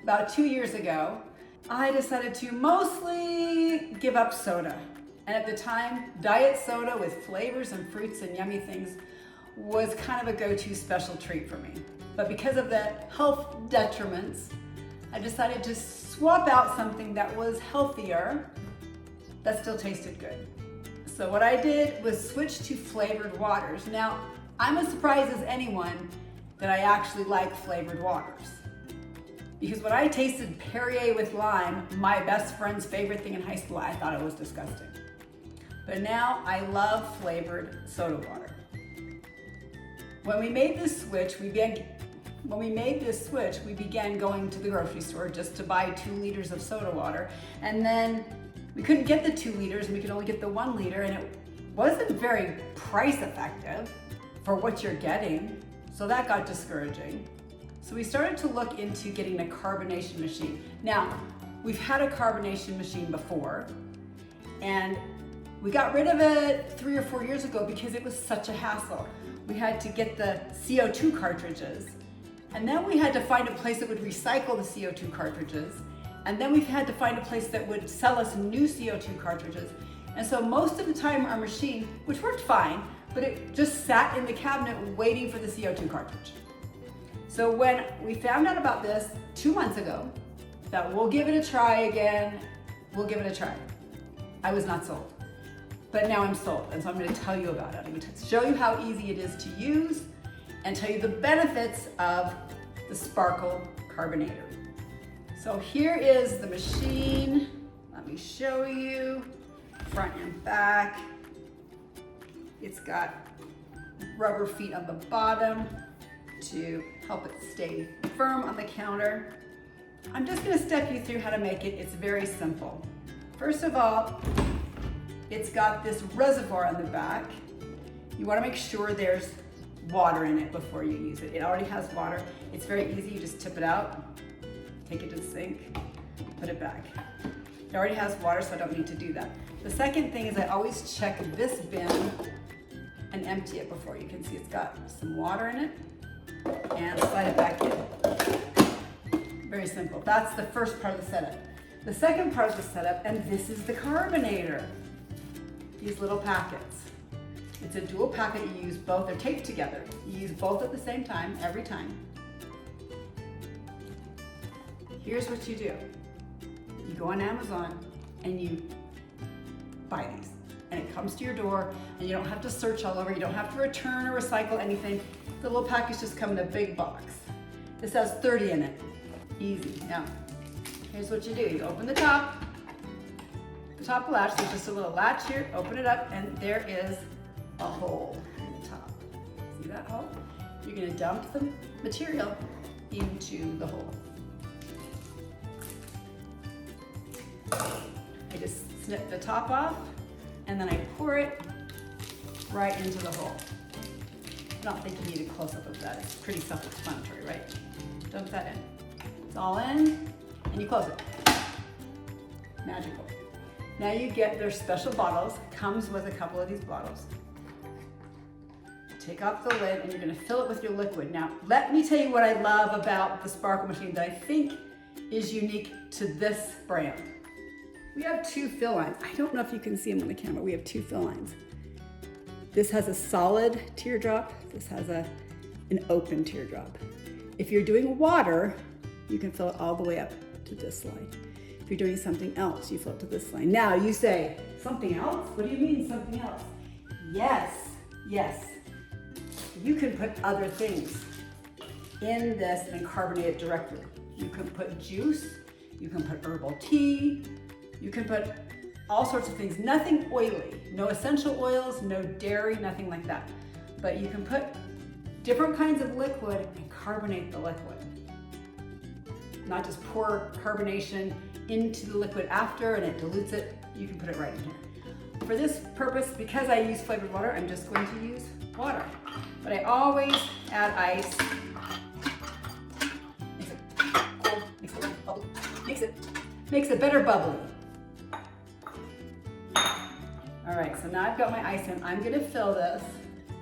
about 2 years ago, I decided to mostly give up soda. And at the time, diet soda with flavors and fruits and yummy things was kind of a go-to special treat for me. But because of the health detriments, I decided to swap out something that was healthier that still tasted good. So what I did was switch to flavored waters. Now, I'm as surprised as anyone that I actually like flavored waters. Because when I tasted Perrier with lime, my best friend's favorite thing in high school, I thought it was disgusting. But now I love flavored soda water. When we made this switch, we began going to the grocery store just to buy 2 liters of soda water. And then we couldn't get the 2 liters and we could only get the 1 liter, and it wasn't very price effective for what you're getting. So that got discouraging. So we started to look into getting a carbonation machine. Now, we've had a carbonation machine before, and we got rid of it 3 or 4 years ago because it was such a hassle. We had to get the CO2 cartridges, and then we had to find a place that would recycle the CO2 cartridges, and then we had to find a place that would sell us new CO2 cartridges. And so most of the time our machine, which worked fine, but it just sat in the cabinet waiting for the CO2 cartridge. So when we found out about this 2 months ago, that we'll give it a try again, I was not sold. But now I'm sold, and so I'm going to tell you about it. I'm going to show you how easy it is to use and tell you the benefits of the Spärkel Carbonator. So here is the machine. Let me show you front and back. It's got rubber feet on the bottom to help it stay firm on the counter. I'm just going to step you through how to make it. It's very simple. First of all, it's got this reservoir on the back. You want to make sure there's water in it before you use it. It already has water. It's very easy. You just tip it out, take it to the sink, put it back. It already has water, so I don't need to do that. The second thing is I always check this bin and empty it before. You can see it's got some water in it, and slide it back in. Very simple. That's the first part of the setup. The second part of the setup, and this is the carbonator. These little packets. It's a dual packet. You use both. They're taped together. You use both at the same time, every time. Here's what you do. You go on Amazon and you buy these. And it comes to your door, and you don't have to search all over. You don't have to return or recycle anything. The little packets just come in a big box. This has 30 in it. Easy. Now, here's what you do. You open the top latch. There's just a little latch here. Open it up, and there is a hole in the top. See that hole? You're going to dump the material into the hole. I just snip the top off, and then I pour it right into the hole. I don't think you need a close-up of that. It's pretty self-explanatory, right? Dump that in. It's all in, and you close it. Magical. Now you get their special bottles. Comes with a couple of these bottles. Take off the lid, and you're going to fill it with your liquid. Now, let me tell you what I love about the Spärkel machine that I think is unique to this brand. We have 2 fill lines. I don't know if you can see them on the camera. We have 2 fill lines. This has a solid teardrop. This has an open teardrop. If you're doing water, you can fill it all the way up to this line. If you're doing something else, you fill it to this line. Now you say, something else? What do you mean something else? Yes. You can put other things in this and carbonate it directly. You can put juice, you can put herbal tea, you can put all sorts of things, nothing oily, no essential oils, no dairy, nothing like that. But you can put different kinds of liquid and carbonate the liquid. Not just pour carbonation into the liquid after and it dilutes it. You can put it right in here. For this purpose, because I use flavored water, I'm just going to use water. But I always add ice. Makes it cold, makes it bubbly, makes it better bubbly. All right, so now I've got my ice in. I'm gonna fill this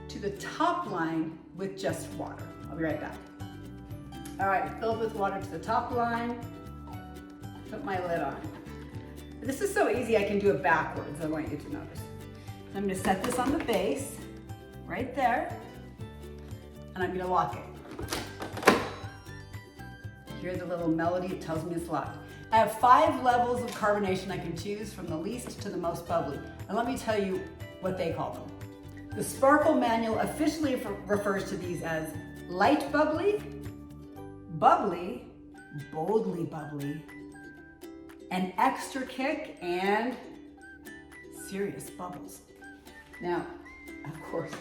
to the top line with just water. I'll be right back. All right, filled with water to the top line. put my lid on. This is so easy, I can do it backwards, I want you to notice. I'm gonna set this on the base, right there, and I'm gonna lock it. Hear the little melody, it tells me it's locked. I have 5 levels of carbonation I can choose from the least to the most bubbly. And let me tell you what they call them. The Spärkel manual officially refers to these as light bubbly, bubbly, boldly bubbly, an extra kick, and serious bubbles. Now, of course,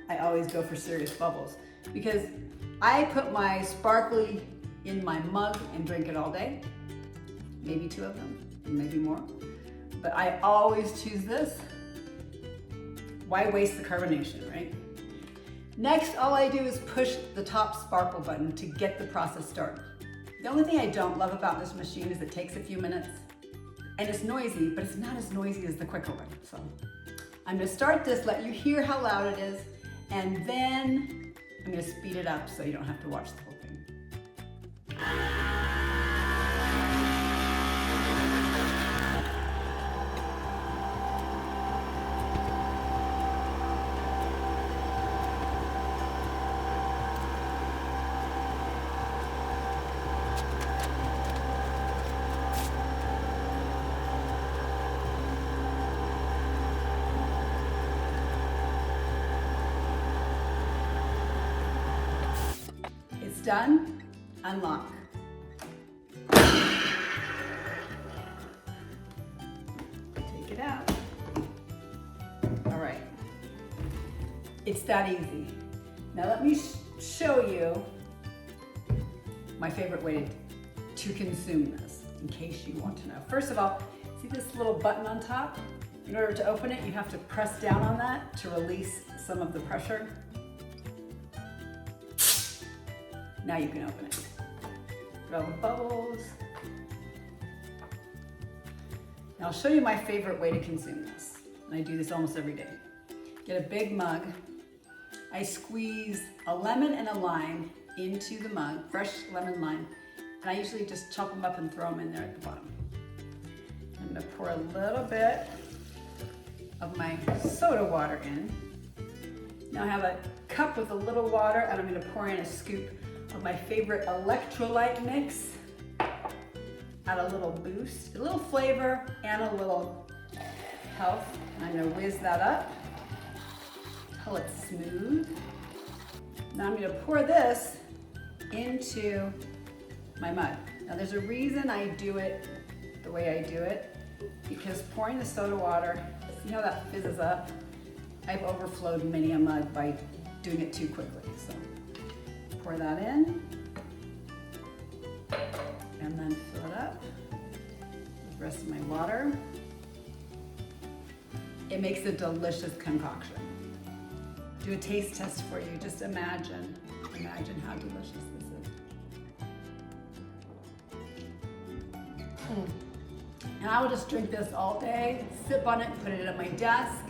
I always go for serious bubbles because I put my sparkly in my mug and drink it all day. Maybe 2 of them, maybe more. But I always choose this. Why waste the carbonation, right? Next, all I do is push the top sparkle button to get the process started. The only thing I don't love about this machine is it takes a few minutes and it's noisy, but it's not as noisy as the quicker one. So I'm gonna start this, let you hear how loud it is, and then I'm gonna speed it up so you don't have to watch the whole thing. It's done. Unlock. Take it out. All right. It's that easy. Now let me show you my favorite way to consume this, in case you want to know. First of all, see this little button on top? In order to open it, you have to press down on that to release some of the pressure. Now you can open it. Get all the bubbles. Now I'll show you my favorite way to consume this. And I do this almost every day. Get a big mug. I squeeze a lemon and a lime into the mug, fresh lemon lime. And I usually just chop them up and throw them in there at the bottom. I'm gonna pour a little bit of my soda water in. Now I have a cup with a little water and I'm gonna pour in a scoop of my favorite electrolyte mix. Add a little boost, a little flavor, and a little health. And I'm gonna whiz that up until it's smooth. Now I'm gonna pour this into my mug. Now there's a reason I do it the way I do it, because pouring the soda water, see how that fizzes up? I've overflowed many a mug by doing it too quickly. So pour that in, and then fill it up with the rest of my water. It makes a delicious concoction. Do a taste test for you. Just imagine how delicious this is. And I will just drink this all day, sip on it, put it at my desk.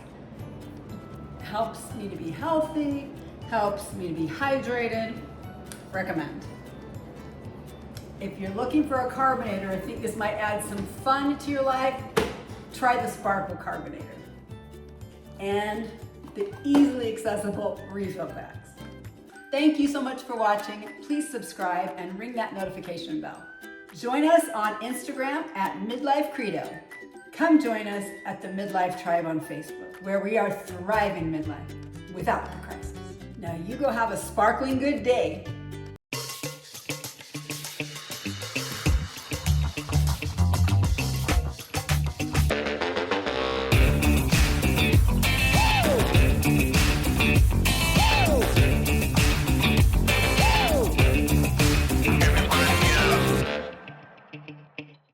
Helps me to be healthy, helps me to be hydrated. Recommend. If you're looking for a carbonator, I think this might add some fun to your life, try the Spärkel Carbonator and the easily accessible refill bags. Thank you so much for watching. Please subscribe and ring that notification bell. Join us on Instagram at Midlife Credo. Come join us at the Midlife Tribe on Facebook, where we are thriving midlife without the crisis. Now you go have a sparkling good day.